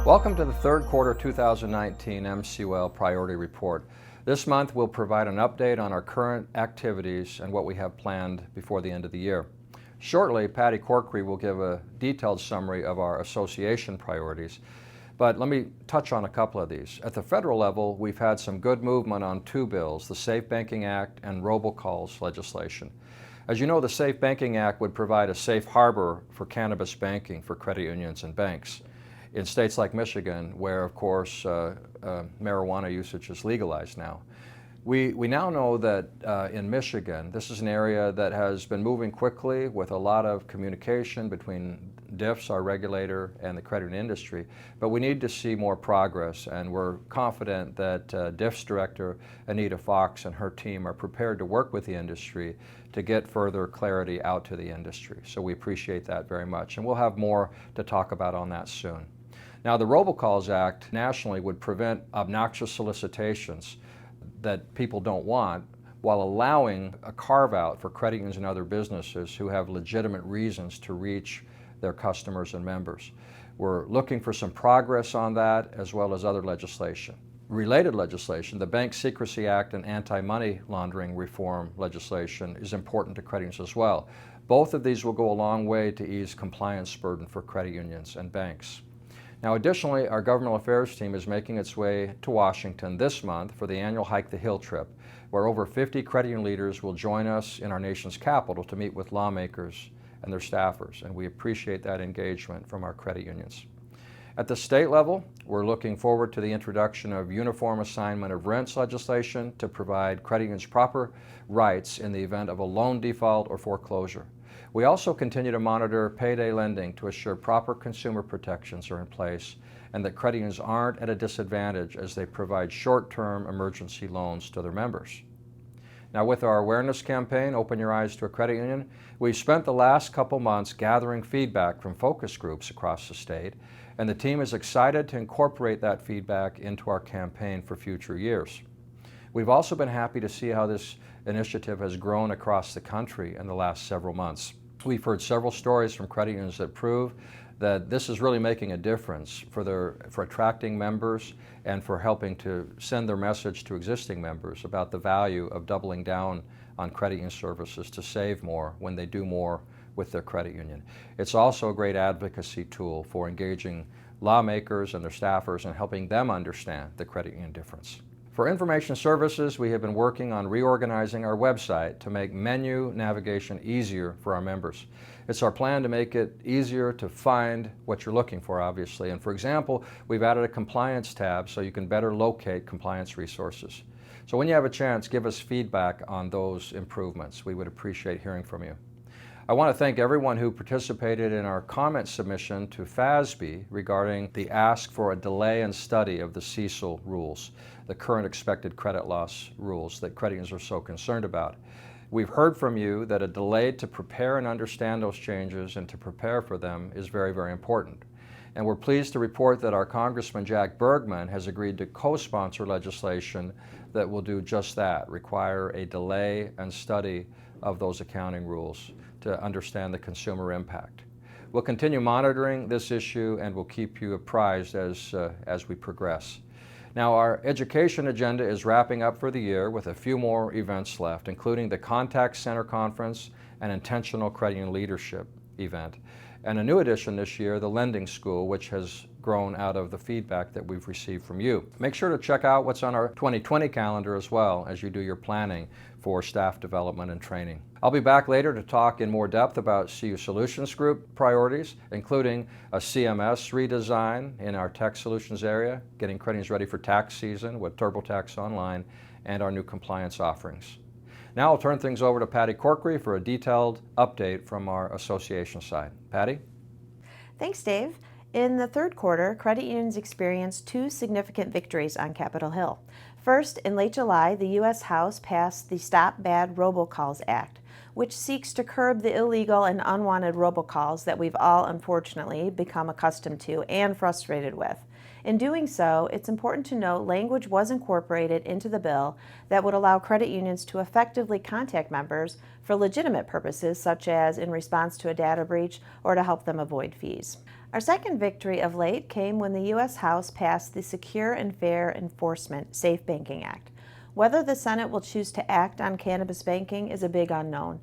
Welcome to the third quarter 2019 MCUL Priority Report. This month we'll provide an update on our current activities and what we have planned before the end of the year. Shortly, Patty Corkery will give a detailed summary of our association priorities, but let me touch on a couple of these. At the federal level, we've had some good movement on two bills, the Safe Banking Act and Robocalls legislation. As you know, the Safe Banking Act would provide a safe harbor for cannabis banking for credit unions and banks in states like Michigan, where, of course, marijuana usage is legalized now. We now know that in Michigan, this is an area that has been moving quickly with a lot of communication between DIFS, our regulator, and the credit industry, but we need to see more progress, and we're confident that DIFS Director Anita Fox and her team are prepared to work with the industry to get further clarity out to the industry. So we appreciate that very much, and we'll have more to talk about on that soon. Now, the Robocalls Act nationally would prevent obnoxious solicitations that people don't want while allowing a carve-out for credit unions and other businesses who have legitimate reasons to reach their customers and members. We're looking for some progress on that, as well as other legislation. Related legislation, the Bank Secrecy Act and anti-money laundering reform legislation is important to credit unions as well. Both of these will go a long way to ease compliance burden for credit unions and banks. Now, additionally, our governmental affairs team is making its way to Washington this month for the annual Hike the Hill trip, where over 50 credit union leaders will join us in our nation's capital to meet with lawmakers and their staffers, and we appreciate that engagement from our credit unions. At the state level, we're looking forward to the introduction of uniform assignment of rents legislation to provide credit unions proper rights in the event of a loan default or foreclosure. We also continue to monitor payday lending to assure proper consumer protections are in place and that credit unions aren't at a disadvantage as they provide short-term emergency loans to their members. Now, with our awareness campaign, Open Your Eyes to a Credit Union, we've spent the last couple months gathering feedback from focus groups across the state, and the team is excited to incorporate that feedback into our campaign for future years. We've also been happy to see how this initiative has grown across the country in the last several months. We've heard several stories from credit unions that prove that this is really making a difference for attracting members and for helping to send their message to existing members about the value of doubling down on credit union services to save more when they do more with their credit union. It's also a great advocacy tool for engaging lawmakers and their staffers and helping them understand the credit union difference. For information services, we have been working on reorganizing our website to make menu navigation easier for our members. It's our plan to make it easier to find what you're looking for, obviously. And for example, we've added a compliance tab so you can better locate compliance resources. So when you have a chance, give us feedback on those improvements. We would appreciate hearing from you. I want to thank everyone who participated in our comment submission to FASB regarding the ask for a delay in study of the CECL rules, the current expected credit loss rules that credit unions are so concerned about. We've heard from you that a delay to prepare and understand those changes and to prepare for them is very, very important. And we're pleased to report that our Congressman Jack Bergman has agreed to co-sponsor legislation that will do just that, require a delay and study of those accounting rules to understand the consumer impact. We'll continue monitoring this issue and we'll keep you apprised as we progress. Now, our education agenda is wrapping up for the year with a few more events left, including the Contact Center Conference and Intentional Credit Union Leadership event. And a new addition this year, the Lending School, which has grown out of the feedback that we've received from you. Make sure to check out what's on our 2020 calendar as well as you do your planning for staff development and training. I'll be back later to talk in more depth about CU Solutions Group priorities, including a CMS redesign in our tech solutions area, getting credit unions ready for tax season with TurboTax Online, and our new compliance offerings. Now I'll turn things over to Patty Corkery for a detailed update from our association side. Patty? Thanks, Dave. In the third quarter, credit unions experienced two significant victories on Capitol Hill. First, in late July, the U.S. House passed the Stop Bad Robocalls Act, which seeks to curb the illegal and unwanted robocalls that we've all unfortunately become accustomed to and frustrated with. In doing so, it's important to note language was incorporated into the bill that would allow credit unions to effectively contact members for legitimate purposes, such as in response to a data breach or to help them avoid fees. Our second victory of late came when the U.S. House passed the Secure and Fair Enforcement Safe Banking Act. Whether the Senate will choose to act on cannabis banking is a big unknown.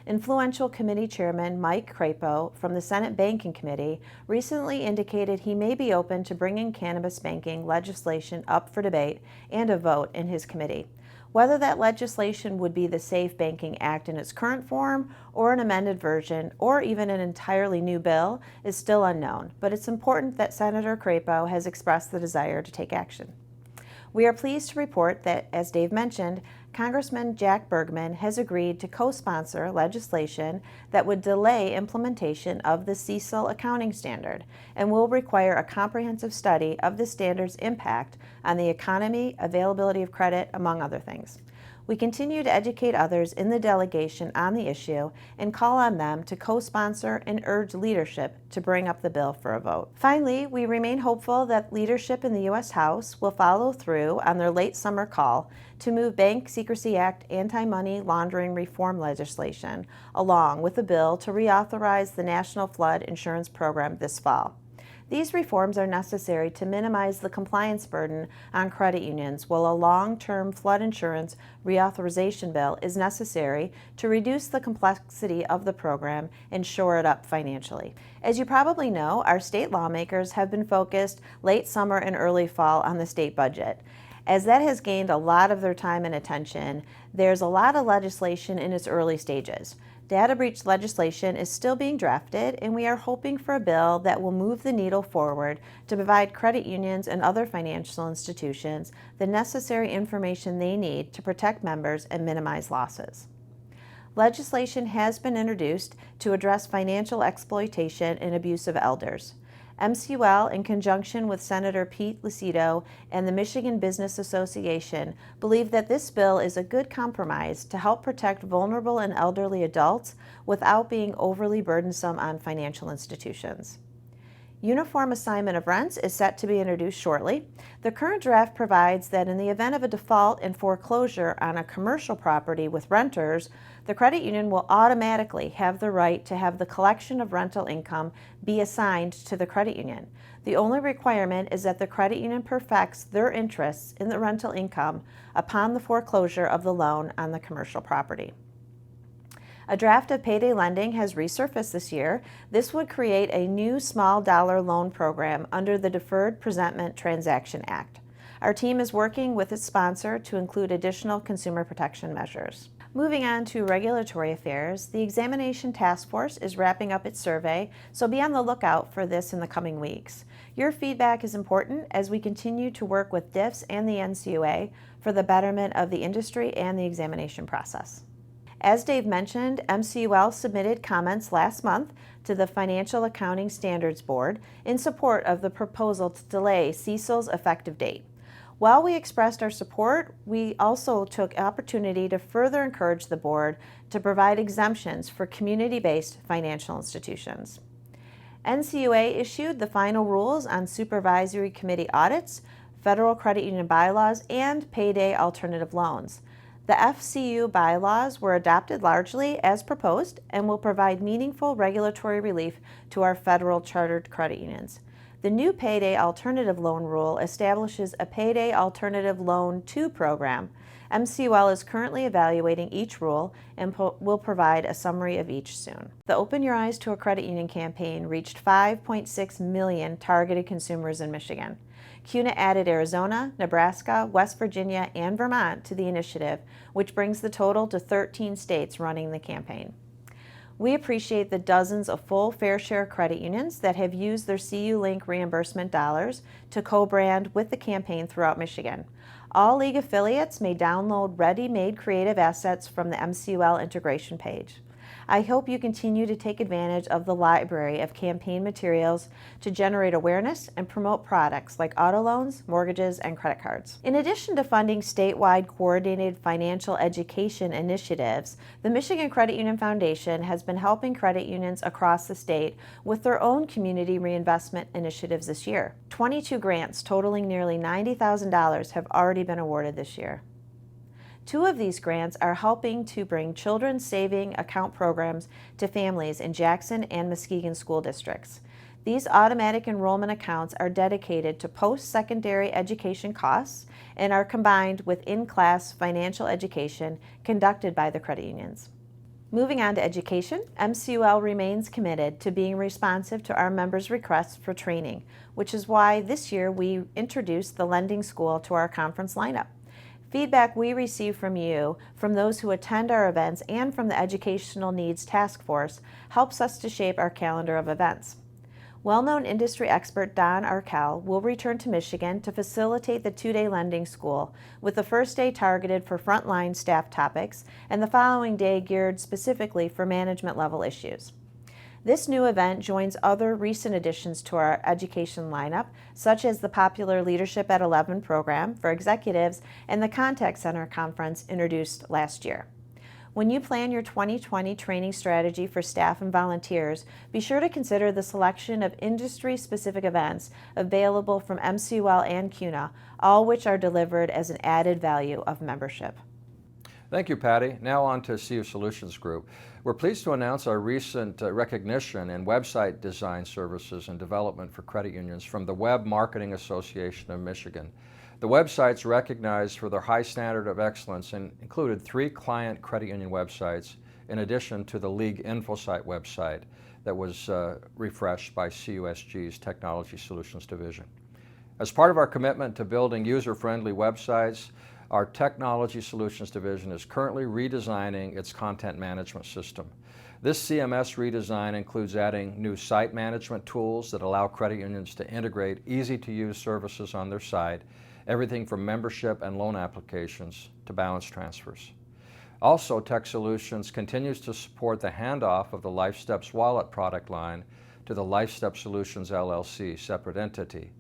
Influential committee chairman Mike Crapo from the Senate Banking Committee recently indicated he may be open to bringing cannabis banking legislation up for debate and a vote in his committee. Whether that legislation would be the Safe Banking Act in its current form, or an amended version, or even an entirely new bill is still unknown, but it's important that Senator Crapo has expressed the desire to take action. We are pleased to report that, as Dave mentioned, Congressman Jack Bergman has agreed to co-sponsor legislation that would delay implementation of the CECL accounting standard and will require a comprehensive study of the standard's impact on the economy, availability of credit, among other things. We continue to educate others in the delegation on the issue and call on them to co-sponsor and urge leadership to bring up the bill for a vote. Finally, we remain hopeful that leadership in the U.S. House will follow through on their late summer call to move Bank Secrecy Act anti-money laundering reform legislation along with a bill to reauthorize the National Flood Insurance Program this fall. These reforms are necessary to minimize the compliance burden on credit unions, while a long-term flood insurance reauthorization bill is necessary to reduce the complexity of the program and shore it up financially. As you probably know, our state lawmakers have been focused late summer and early fall on the state budget. As that has gained a lot of their time and attention, there's a lot of legislation in its early stages. Data breach legislation is still being drafted, and we are hoping for a bill that will move the needle forward to provide credit unions and other financial institutions the necessary information they need to protect members and minimize losses. Legislation has been introduced to address financial exploitation and abuse of elders. MCUL, in conjunction with Senator Pete Lucido and the Michigan Business Association, believe that this bill is a good compromise to help protect vulnerable and elderly adults without being overly burdensome on financial institutions. Uniform assignment of rents is set to be introduced shortly. The current draft provides that in the event of a default and foreclosure on a commercial property with renters, the credit union will automatically have the right to have the collection of rental income be assigned to the credit union. The only requirement is that the credit union perfects their interests in the rental income upon the foreclosure of the loan on the commercial property. A draft of payday lending has resurfaced this year. This would create a new small dollar loan program under the Deferred Presentment Transaction Act. Our team is working with its sponsor to include additional consumer protection measures. Moving on to regulatory affairs, the Examination Taskforce is wrapping up its survey, so be on the lookout for this in the coming weeks. Your feedback is important as we continue to work with DIFs and the NCUA for the betterment of the industry and the examination process. As Dave mentioned, MCUL submitted comments last month to the Financial Accounting Standards Board in support of the proposal to delay CECL's effective date. While we expressed our support, we also took opportunity to further encourage the board to provide exemptions for community-based financial institutions. NCUA issued the final rules on supervisory committee audits, federal credit union bylaws, and payday alternative loans. The FCU bylaws were adopted largely as proposed and will provide meaningful regulatory relief to our federal chartered credit unions. The new Payday Alternative Loan Rule establishes a Payday Alternative Loan 2 program. MCUL is currently evaluating each rule and will provide a summary of each soon. The Open Your Eyes to a Credit Union campaign reached 5.6 million targeted consumers in Michigan. CUNA added Arizona, Nebraska, West Virginia, and Vermont to the initiative, which brings the total to 13 states running the campaign. We appreciate the dozens of full fair share credit unions that have used their CU Link reimbursement dollars to co-brand with the campaign throughout Michigan. All league affiliates may download ready-made creative assets from the MCUL integration page. I hope you continue to take advantage of the library of campaign materials to generate awareness and promote products like auto loans, mortgages, and credit cards. In addition to funding statewide coordinated financial education initiatives, the Michigan Credit Union Foundation has been helping credit unions across the state with their own community reinvestment initiatives this year. 22 grants totaling nearly $90,000 have already been awarded this year. 2 of these grants are helping to bring children's saving account programs to families in Jackson and Muskegon school districts. These automatic enrollment accounts are dedicated to post-secondary education costs and are combined with in-class financial education conducted by the credit unions. Moving on to education, MCUL remains committed to being responsive to our members' requests for training, which is why this year we introduced the Lending School to our conference lineup. Feedback we receive from you, from those who attend our events, and from the Educational Needs Taskforce helps us to shape our calendar of events. Well-known industry expert Don Arkell will return to Michigan to facilitate the two-day lending school, with the first day targeted for frontline staff topics and the following day geared specifically for management-level issues. This new event joins other recent additions to our education lineup, such as the popular Leadership at 11 program for executives and the Contact Center conference introduced last year. When you plan your 2020 training strategy for staff and volunteers, be sure to consider the selection of industry-specific events available from MCUL and CUNA, all which are delivered as an added value of membership. Thank you, Patty. Now on to CU Solutions Group. We're pleased to announce our recent recognition in website design services and development for credit unions from the Web Marketing Association of Michigan. The websites recognized for their high standard of excellence and included 3 client credit union websites in addition to the League InfoSite website that was refreshed by CUSG's Technology Solutions Division. As part of our commitment to building user-friendly websites, our Technology Solutions Division is currently redesigning its content management system. This CMS redesign includes adding new site management tools that allow credit unions to integrate easy-to-use services on their site, everything from membership and loan applications to balance transfers. Also, Tech Solutions continues to support the handoff of the LifeStep's wallet product line to the LifeStep Solutions LLC separate entity.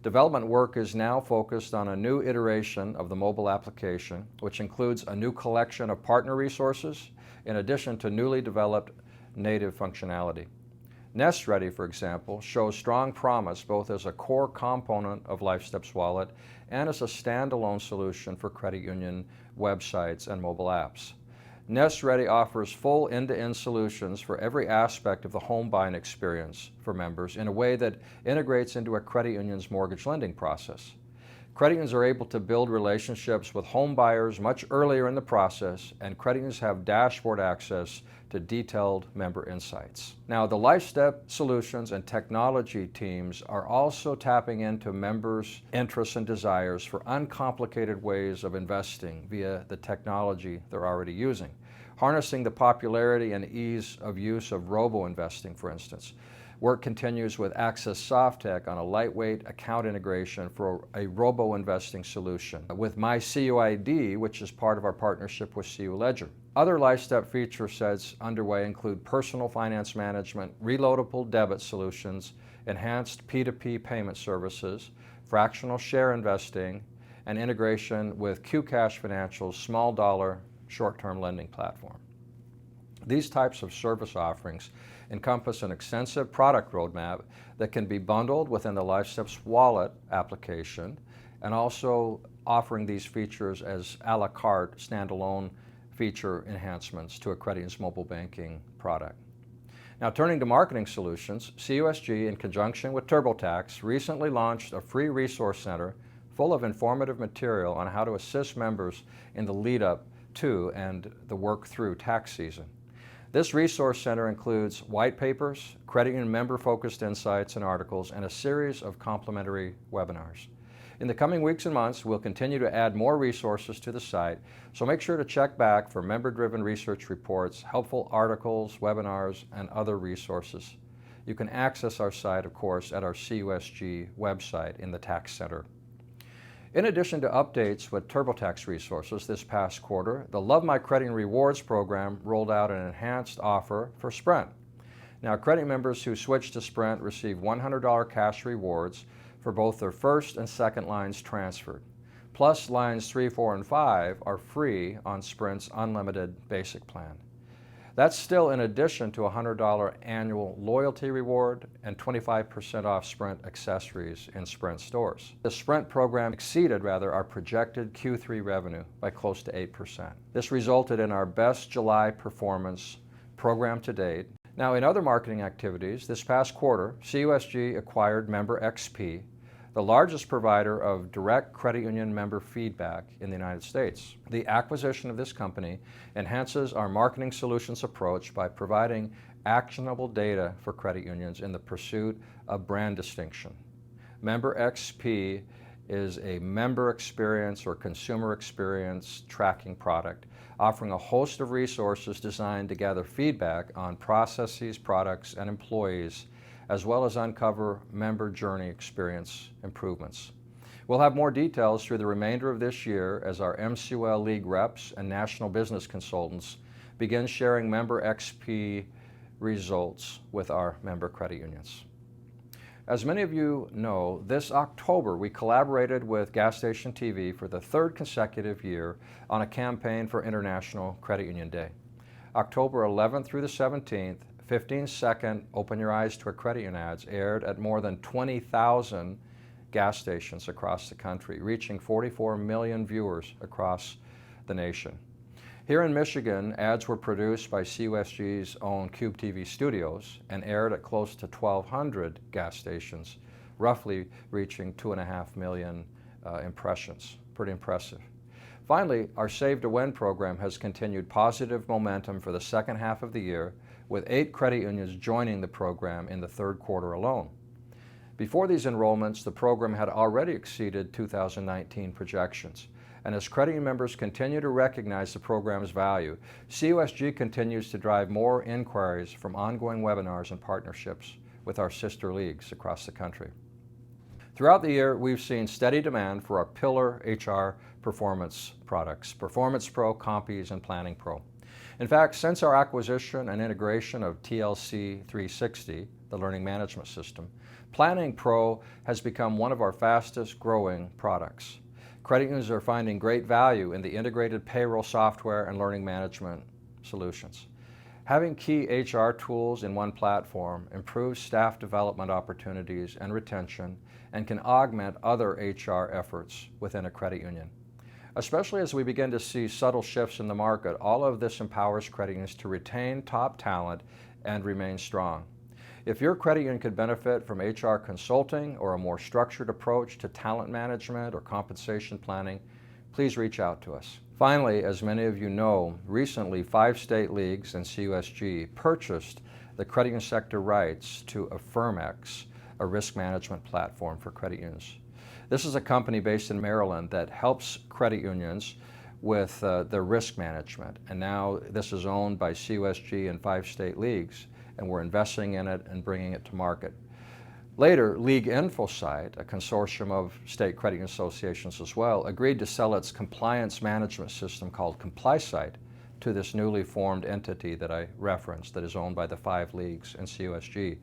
Development work is now focused on a new iteration of the mobile application, which includes a new collection of partner resources in addition to newly developed native functionality. Nest Ready, for example, shows strong promise both as a core component of LifeStep's wallet and as a standalone solution for credit union websites and mobile apps. Nest Ready offers full end-to-end solutions for every aspect of the home buying experience for members in a way that integrates into a credit union's mortgage lending process. Credit unions are able to build relationships with home buyers much earlier in the process, and credit unions have dashboard access to detailed member insights. Now, the LifeStep Solutions and Technology teams are also tapping into members' interests and desires for uncomplicated ways of investing via the technology they're already using, harnessing the popularity and ease of use of robo-investing, for instance. Work continues with Access Softtech on a lightweight account integration for a robo-investing solution with MyCUID, which is part of our partnership with CU Ledger. Other LifeStep feature sets underway include personal finance management, reloadable debit solutions, enhanced P2P payment services, fractional share investing, and integration with QCash Financial's small dollar short-term lending platform. These types of service offerings encompass an extensive product roadmap that can be bundled within the LifeStep's wallet application, and also offering these features as a la carte standalone feature enhancements to a credit union's mobile banking product. Now, turning to marketing solutions, CUSG, in conjunction with TurboTax, recently launched a free resource center full of informative material on how to assist members in the lead-up to and the work through tax season. This resource center includes white papers, credit union member-focused insights and articles, and a series of complimentary webinars. In the coming weeks and months, we'll continue to add more resources to the site, so make sure to check back for member-driven research reports, helpful articles, webinars, and other resources. You can access our site, of course, at our CUSG website in the Tax Center. In addition to updates with TurboTax resources this past quarter, the Love My Credit and Rewards program rolled out an enhanced offer for Sprint. Now, credit members who switch to Sprint receive $100 cash rewards for both their first and second lines transferred. Plus, lines 3, 4, and 5 are free on Sprint's unlimited basic plan. That's still in addition to a $100 annual loyalty reward and 25% off Sprint accessories in Sprint stores. The Sprint program exceeded our projected Q3 revenue by close to 8%. This resulted in our best July performance program to date. Now, in other marketing activities, this past quarter, CUSG acquired MemberXP, the largest provider of direct credit union member feedback in the United States. The acquisition of this company enhances our marketing solutions approach by providing actionable data for credit unions in the pursuit of brand distinction. MemberXP is a member experience or consumer experience tracking product, offering a host of resources designed to gather feedback on processes, products, and employees, as well as uncover member journey experience improvements. We'll have more details through the remainder of this year as our MCUL League reps and national business consultants begin sharing MemberXP results with our member credit unions. As many of you know, this October we collaborated with Gas Station TV for the third consecutive year on a campaign for International Credit Union Day. October 11th through the 17th, 15-second Open Your Eyes to a Credit Union ads aired at more than 20,000 gas stations across the country, reaching 44 million viewers across the nation. Here in Michigan, ads were produced by CUSG's own Cube TV studios and aired at close to 1,200 gas stations, roughly reaching 2.5 million impressions. Pretty impressive. Finally, our Save to Win program has continued positive momentum for the second half of the year, with 8 credit unions joining the program in the third quarter alone. Before these enrollments, the program had already exceeded 2019 projections. And as credit union members continue to recognize the program's value, CUSG continues to drive more inquiries from ongoing webinars and partnerships with our sister leagues across the country. Throughout the year, we've seen steady demand for our pillar HR performance products, Performance Pro, Compies, and Planning Pro. In fact, since our acquisition and integration of TLC 360, the learning management system, Planning Pro has become one of our fastest growing products. Credit unions are finding great value in the integrated payroll software and learning management solutions. Having key HR tools in one platform improves staff development opportunities and retention and can augment other HR efforts within a credit union. Especially as we begin to see subtle shifts in the market, all of this empowers credit unions to retain top talent and remain strong. If your credit union could benefit from HR consulting or a more structured approach to talent management or compensation planning, please reach out to us. Finally, as many of you know, recently 5 state leagues and CUSG purchased the credit union sector rights to Affirmex, a risk management platform for credit unions. This is a company based in Maryland that helps credit unions with their risk management, and now this is owned by CUSG and 5 state leagues, and we're investing in it and bringing it to market. Later, League InfoSight, a consortium of state credit union associations as well, agreed to sell its compliance management system called CompliSight to this newly formed entity that I referenced that is owned by the 5 leagues and CUSG.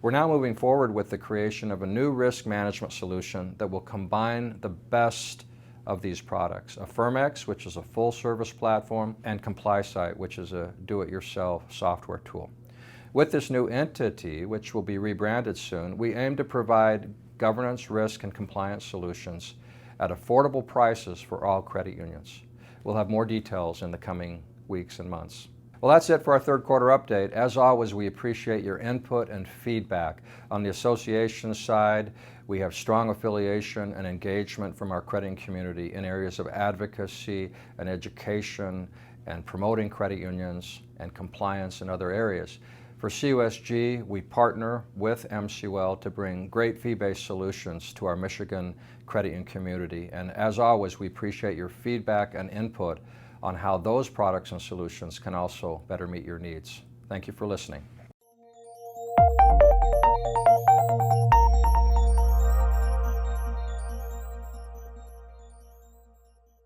We're now moving forward with the creation of a new risk management solution that will combine the best of these products. Affirmex, which is a full-service platform, and CompliSight, which is a do-it-yourself software tool. With this new entity, which will be rebranded soon, we aim to provide governance, risk, and compliance solutions at affordable prices for all credit unions. We'll have more details in the coming weeks and months. Well, that's it for our third quarter update. As always, we appreciate your input and feedback. On the association side, we have strong affiliation and engagement from our credit union community in areas of advocacy and education and promoting credit unions and compliance in other areas. For CUSG, we partner with MCUL to bring great fee-based solutions to our Michigan credit union community. And as always, we appreciate your feedback and input on how those products and solutions can also better meet your needs. Thank you for listening.